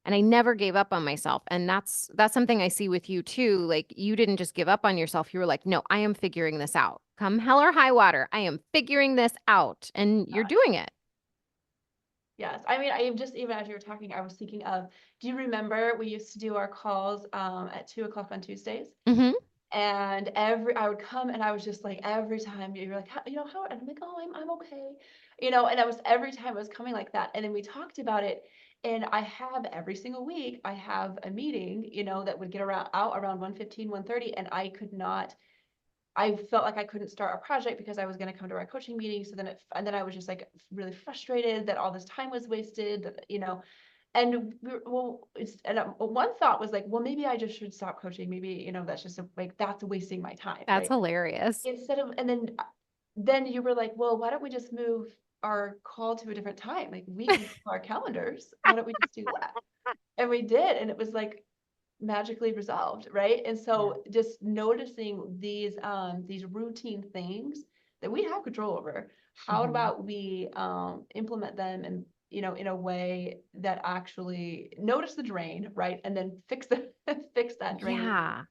and I never gave up on myself. And that's something I see with you too. Like you didn't just give up on yourself. You were like, "No, I am figuring this out. Come hell or high water, I am figuring this out." And you're doing it. Yes. I mean, I just, even as you were talking, I was thinking of, do you remember we used to do our calls at 2 o'clock on Tuesdays? Mhm. And I would come and I was just like, every time you're like, how, and I'm like, oh, I'm okay. And I was, every time it was coming like that. And then we talked about it. And I have every single week, I have a meeting, that would get out around 1:15, 1:30, and I felt like I couldn't start a project because I was going to come to our coaching meeting. So and then I was just like really frustrated that all this time was wasted, and one thought was like, well, maybe I just should stop coaching. Maybe, that's just like, that's wasting my time. That's Right. hilarious. Instead of, and then you were like, well, why don't we just move our call to a different time? Like we can control our calendars. Why don't we just do that? And we did. And it was like, magically resolved, right? And Yeah. so just noticing these routine things that we have control over, how Mhm. about we implement them and in a way that actually notice the drain, right? And then fix that drain. Yeah.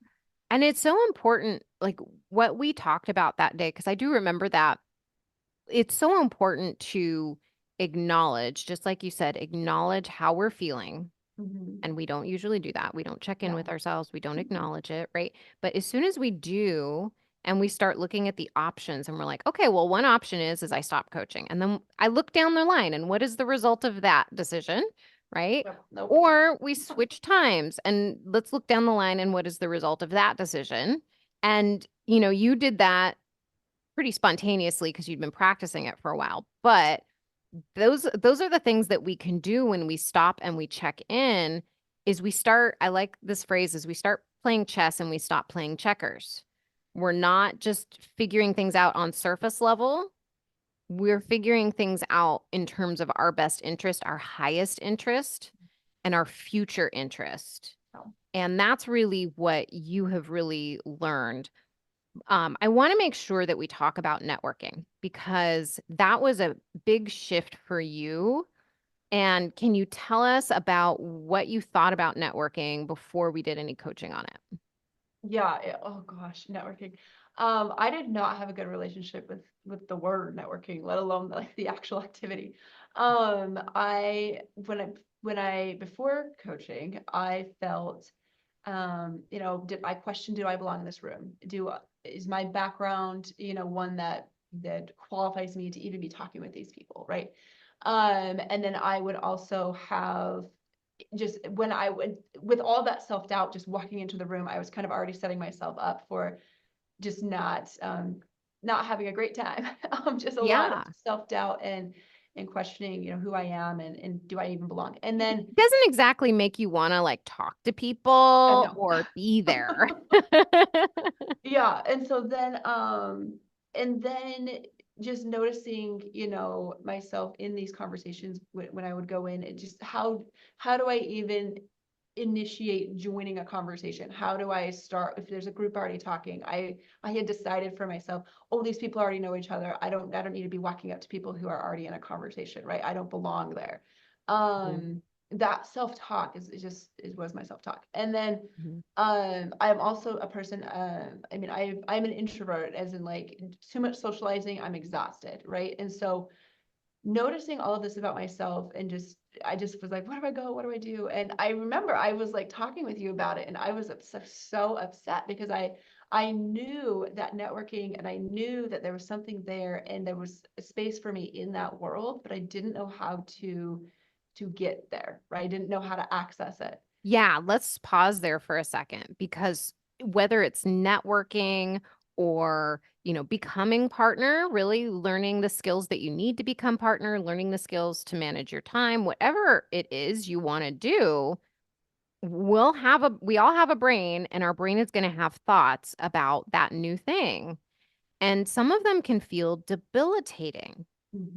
And it's so important, like what we talked about that day, because I do remember that it's so important to acknowledge, just like you said, acknowledge how we're feeling. Mm-hmm. And we don't usually do that. We don't check in with No. ourselves. We don't acknowledge it, right? But as soon as we do, and we start looking at the options and we're like, okay, well, one option is I stop coaching. And then I look down the line and what is the result of that decision, right? Yep. Nope. Or we switch times and let's look down the line and what is the result of that decision? And, you did that pretty spontaneously because you'd been practicing it for a while. But those are the things that we can do when we stop and we check in is we start, I like this phrase, is we start playing chess and we stop playing checkers. We're not just figuring things out on surface level. We're figuring things out in terms of our best interest, our highest interest, and our future interest. No. And that's really what you have really learned. I want to make sure that we talk about networking because that was a big shift for you. And can you tell us about what you thought about networking before we did any coaching on it? Yeah, oh gosh, networking. I did not have a good relationship with the word networking, let alone like the actual activity. I when I before coaching, I felt, did I question, do I belong in this room? Is my background, one that qualifies me to even be talking with these people, right? And then I would also have, just when I would, with all that self-doubt, just walking into the room, I was kind of already setting myself up for just not having a great time. Just a lot of Yeah. self-doubt and questioning, who I am and do I even belong? And It then doesn't exactly make you want to like talk to I people know. or be there. Yeah. And then just noticing, myself in these conversations when I would go in, and just how do I even initiate joining a conversation? How do I start if there's a group already talking? I had decided for myself, oh, these people already know each other. I don't need to be walking up to people who are already in a conversation, right? I don't belong there. Mhm. That self-talk is was my self-talk. And then Mhm. I'm also a person, I mean, I'm an introvert, as in like too much socializing, I'm exhausted, right? And so noticing all of this about myself and I just was like, where do I go? What do I do? And I remember I was like talking with you about it and I was so upset because I knew that networking and I knew that there was something there and there was a space for me in that world, but I didn't know how to get there, right? I didn't know how to access it. Yeah, let's pause there for a second because whether it's networking or, becoming partner, really learning the skills that you need to become partner, learning the skills to manage your time, whatever it is you want to do, we all have a brain and our brain is going to have thoughts about that new thing. And some of them can feel debilitating,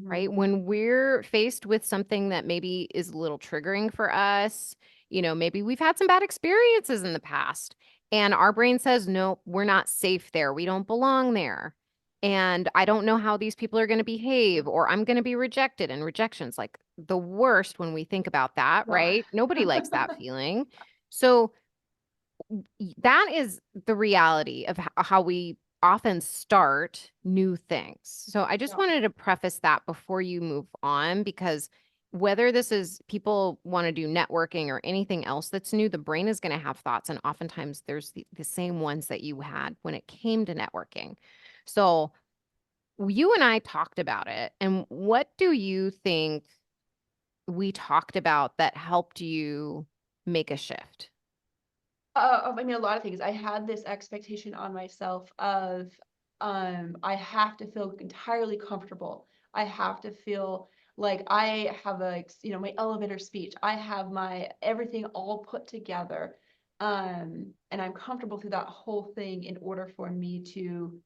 right? Mhm. When we're faced with something that maybe is a little triggering for us, maybe we've had some bad experiences in the past, and our brain says, no, we're not safe there. We don't belong there. And I don't know how these people are going to behave, or I'm going to be rejected. And rejection's like the worst when we think about that, God. right? Nobody likes that feeling. So that is the reality of how we often start new things. So I just Yeah. wanted to preface that before you move on, because whether this is people want to do networking or anything else that's new, the brain is going to have thoughts. And oftentimes there's the same ones that you had when it came to networking. So you and I talked about it. And what do you think we talked about that helped you make a shift? I mean, a lot of things. I had this expectation on myself of, I have to feel entirely comfortable. I have to feel like I have my elevator speech. I have my everything all put together. And I'm comfortable through that whole thing in order for me to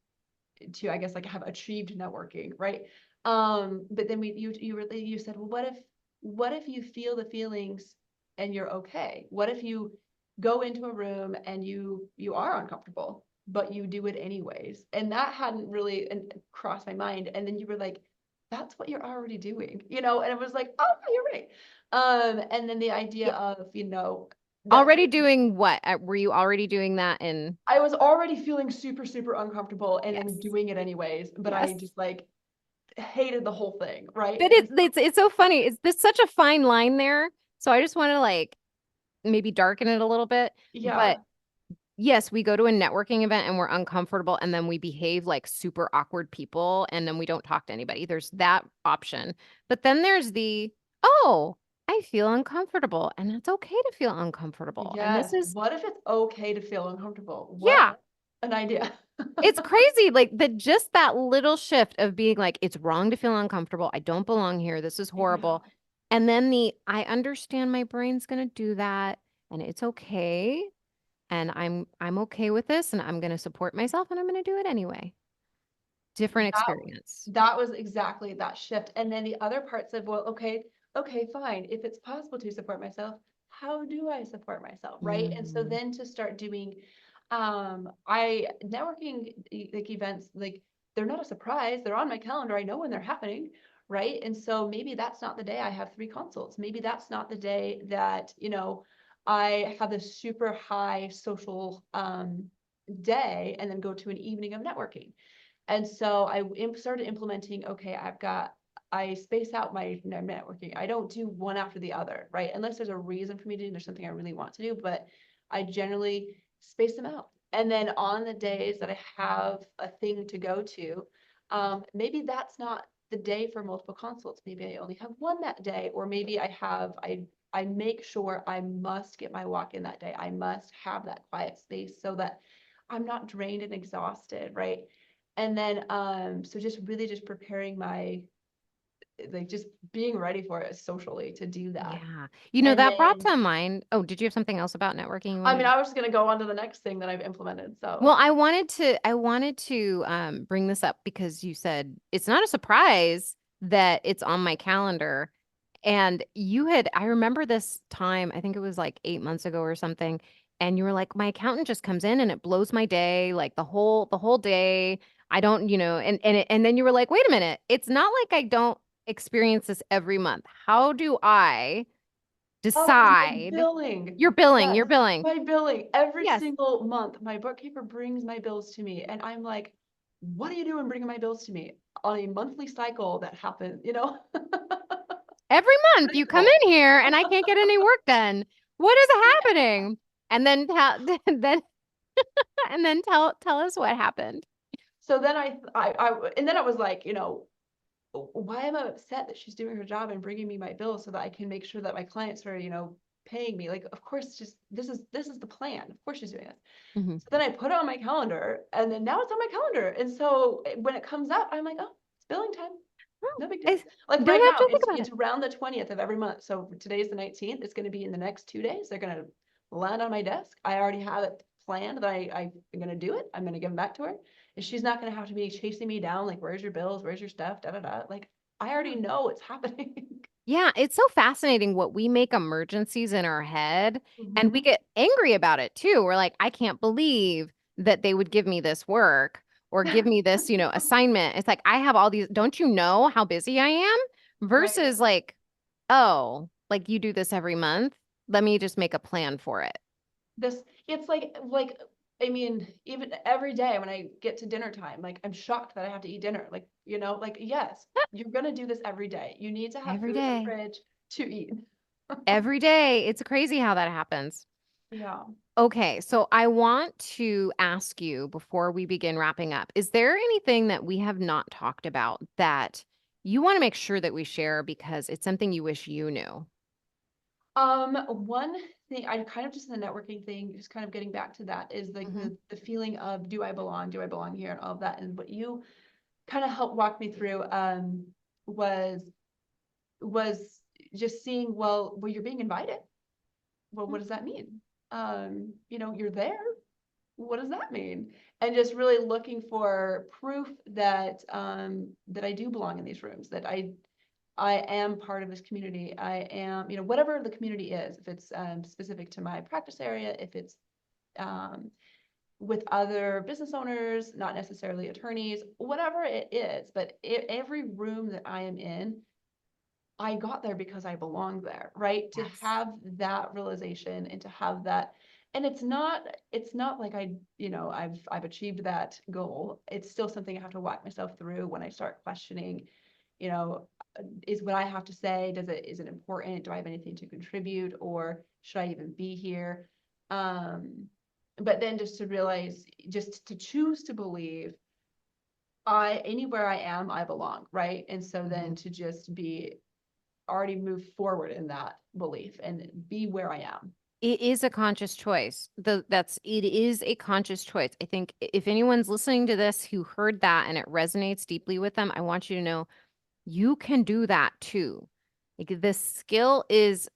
I guess like have achieved networking, right? But then you said, well, what if you feel the feelings and you're okay? What if you go into a room and you are uncomfortable, but you do it anyways? And that hadn't really crossed my mind. And then you were like, that's what you're already doing, and it was like, oh, you're right. And then the idea of, that Already doing what? Were you already doing that in I was already feeling super, super uncomfortable and then Yes. doing it anyways, but I Yes. just like hated the whole thing, right? But it's so funny. It's there's such a fine line there. So I just want to like maybe darken it a little bit. But Yeah, yes, we go to a networking event and we're uncomfortable and then we behave like super awkward people and then we don't talk to anybody. There's that option. But then there's oh, I feel uncomfortable and it's okay to feel uncomfortable. And this yes. is, What if it's okay to feel uncomfortable? yeah, What an idea. it's crazy. Like just that little shift of being like, it's wrong to feel uncomfortable. I don't belong here. This is Yeah, horrible. And then I understand my brain's gonna do that and it's okay. And I'm okay with this and I'm gonna support myself and I'm gonna do it anyway. Different that experience. that was exactly that shift. And then the other parts of, well, okay, fine. If it's possible to support myself, how do I support myself? Right. And so Mhm. then to start doing I networking like events, like they're not a surprise. They're on my calendar. I know when they're happening. Right. And so maybe that's not the day I have 3 consults. Maybe that's not the day that, I have this super high social day and then go to an evening of networking. And so I started implementing, okay, I space out my networking. I don't do one after the other, right? Unless there's a reason for me to do, there's something I really want to do, but I generally space them out. And then on the days that I have a thing to go to, maybe that's not the day for multiple consults. Maybe I only have one that day, or maybe I make sure I must get my walk in that day. I must have that quiet space so that I'm not drained and exhausted, right? And then so just really just preparing my like just being ready for it socially to do that. Yeah. And That brought then to mind. Oh, did you have something else about networking you I mean wanted? I was just gonna go on to the next thing that I've implemented. Well, So I wanted to bring this up because you said it's not a surprise that it's on my calendar. And you had, I remember this time, I think it was like 8 months ago or something. And you were like, my accountant just comes in and it blows my day, like the whole day. I don't, and then you were like, wait a minute, it's not like I don't experience this every month. How do I Oh, it's my decide? billing. You're billing, Yes, you're billing. my billing. Every Yes. single month, my bookkeeper brings my bills to me, and I'm like, what are you doing bringing my bills to me on a monthly cycle that happens, you know? Every month you come Predictable. in here and I can't get any work done. What is happening? And then tell then and then tell us what happened. So then and then I was like, you know, why am I upset that she's doing her job and bringing me my bills so that I can make sure that my clients are, you know, paying me? Like, of course, just this is the plan. Of course she's doing this. Mhm. So then I put it on my calendar, and then now it's on my calendar. And so when it comes up, I'm like, oh, it's billing time. Oh, No big deal. I Like don't right have now, to think about it's it. around the 20th of every month. So today's the 19th. It's going to be in the next 2 days. They're going to land on my desk. I already have it planned that I'm going to do it. I'm going to give them back to her. And she's not going to have to be chasing me down like, where's your bills? Where's your stuff? Da da da. Like I already Yeah. know it's happening. Yeah, it's so fascinating what we make emergencies in our head and we Mhm. get angry about it too. We're like, I can't believe that they would give me this work or give me this, assignment. It's like I have all these, don't you know how busy I am? Right. Versus like, oh, like you do this every month. Let me just make a plan for it. This it's like I mean, even every day when I get to dinner time, like I'm shocked that I have to eat dinner. Like, you know, like yes, you're gonna do this every day. You need to have Every food in the day. fridge to eat. Every day. It's crazy how that happens. Yeah. Okay, so I want to ask you before we begin wrapping up, is there anything that we have not talked about that you want to make sure that we share because it's something you wish you knew? One thing I kind of just the networking thing, just kind of getting back to that is like Hmm. the feeling of do I belong? Do I belong here? And all of that. And what you kind of helped walk me through was was just seeing, well, you're being invited. Well, what does that mean? You know, you're there. What does that mean? And just really looking for proof that that I do belong in these rooms, that I am part of this community. I am, you know, whatever the community is, if it's specific to my practice area, if it's um, with other business owners, not necessarily attorneys, whatever it is, but every room that I am in, I got there because I belong there, right? To Yes. have that realization and to have that, and it's not like you know, I've achieved that goal. It's still something I have to walk myself through when I start questioning, you know, is what I have to say, is it important? Do I have anything to contribute, or should I even be here? Um, but then just to realize, just to choose to believe anywhere I am, I belong, right? And so Mhm. then to just be already move forward in that belief and be where I am. It is a conscious choice. It is a conscious choice. I think if anyone's listening to this who heard that and it resonates deeply with them, I want you to know you can do that too. Like this skill is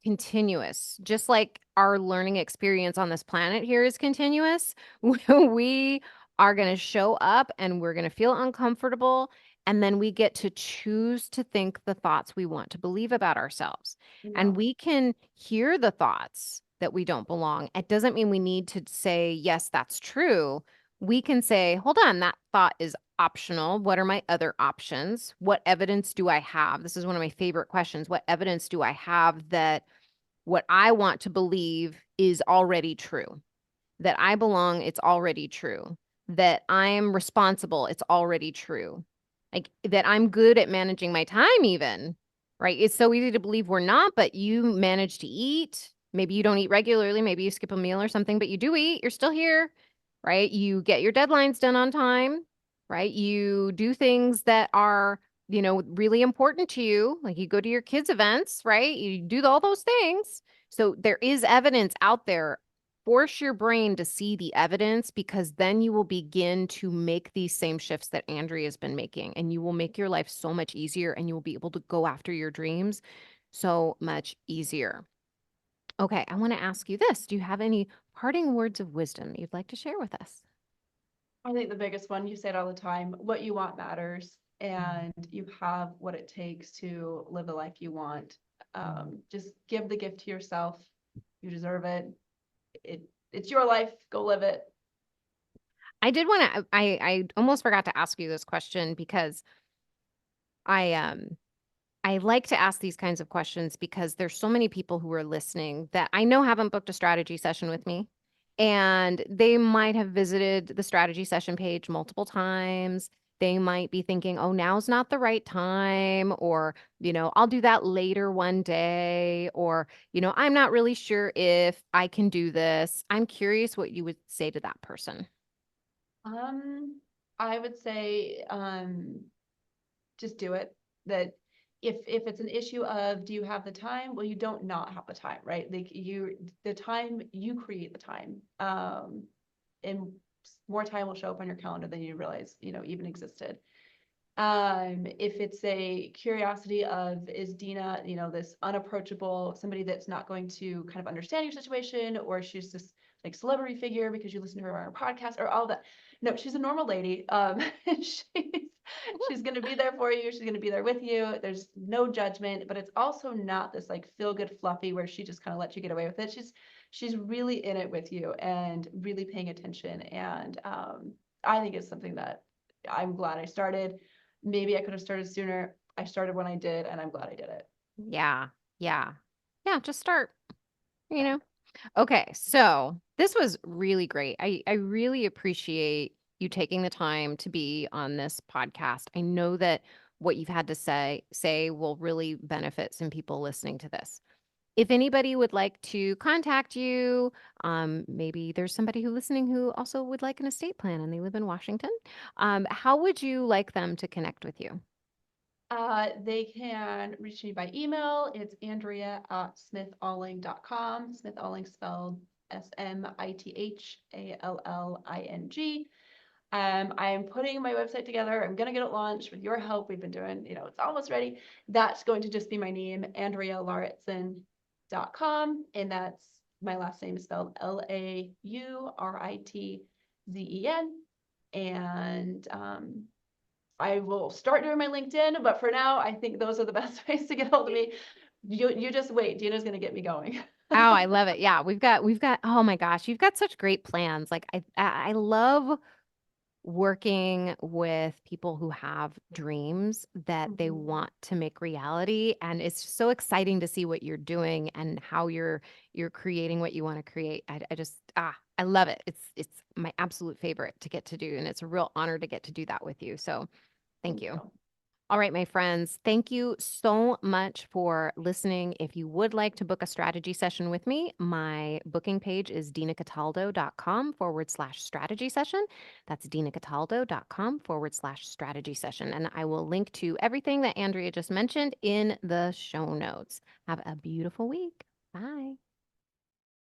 continuous, just like our learning experience on this planet here is continuous. We are going to show up and we're going to feel uncomfortable. And then we get to choose to think the thoughts we want to believe about ourselves. Yeah. And we can hear the thoughts that we don't belong. It doesn't mean we need to say, yes, that's true. We can say, hold on, that thought is optional. What are my other options? What evidence do I have? This is one of my favorite questions. What evidence do I have that what I want to believe is already true? That I belong, it's already true. That I am responsible, it's already true. Like that I'm good at managing my time, even, right? It's so easy to believe we're not, but you manage to eat. Maybe you don't eat regularly, maybe you skip a meal or something, but you do eat, you're still here, right? You get your deadlines done on time, right? You do things that are, really important to you. Like you go to your kids' events, right? You do all those things. So there is evidence out there. Force your brain to see the evidence because then you will begin to make these same shifts that Andrea has been making, and you will make your life so much easier and you will be able to go after your dreams so much easier. Okay, I want to ask you this. Do you have any parting words of wisdom you'd like to share with us? I think the biggest one, you say it all the time, what you want matters. and you have what it takes to live the life you want. Just give the gift to yourself. You deserve it. It's your life. Go live it. I did want to, I almost forgot to ask you this question because I, I like to ask these kinds of questions because there's so many people who are listening that I know haven't booked a strategy session with me. And they might have visited the strategy session page multiple times. They might be thinking, oh, now's not the right time, or, I'll do that later one day, or, I'm not really sure if I can do this. I'm curious what you would say to that person. I would say, just do it. That if it's an issue of do you have the time? Well, you don't not have the time, right? Like the time, you create the time. And more time will show up on your calendar than you realize, even existed. If it's a curiosity of is Dina, this unapproachable, somebody that's not going to kind of understand your situation, or she's this like celebrity figure because you listen to her on her podcast or all that. No, she's a normal lady. She's gonna be there for you, she's gonna be there with you. There's no judgment, but it's also not this like feel good fluffy where she just kind of lets you get away with it. She's really in it with you and really paying attention. And I think it's something that I'm glad I started. Maybe I could have started sooner. I started when I did, and I'm glad I did it. Yeah. Yeah. Yeah. Just start, you Yeah. know. Okay, so this was really great. I really appreciate you taking the time to be on this podcast. I know that what you've had to say will really benefit some people listening to this. If anybody would like to contact you, maybe there's somebody who listening who also would like an estate plan and they live in Washington. How would you like them to connect with you? They can reach me by email. It's Andrea@smithalling.com. Smith Alling spelled SMITHALLING. I'm putting my website together. I'm gonna get it launched with your help. We've been doing, it's almost ready. That's going to just be my name, AndreaLauritzen.com, and that's my last name is spelled LAURITZEN. And I will start doing my LinkedIn, but for now, I think those are the best ways to get hold of me. You just wait. Dina's gonna get me going. Oh, I love it. Yeah, we've got oh my gosh, you've got such great plans. Like I love working with people who have dreams that they Mhm. want to make reality, and it's so exciting to see what you're doing and how you're creating what you want to create. I just I love it. It's my absolute favorite to get to do, and it's a real honor to get to do that with you. So, thank Thank you. you. All right, my friends, thank you so much for listening. If you would like to book a strategy session with me, my booking page is dinacataldo.com/strategy session. That's dinacataldo.com/strategy session. And I will link to everything that Andrea just mentioned in the show notes. Have a beautiful week. Bye.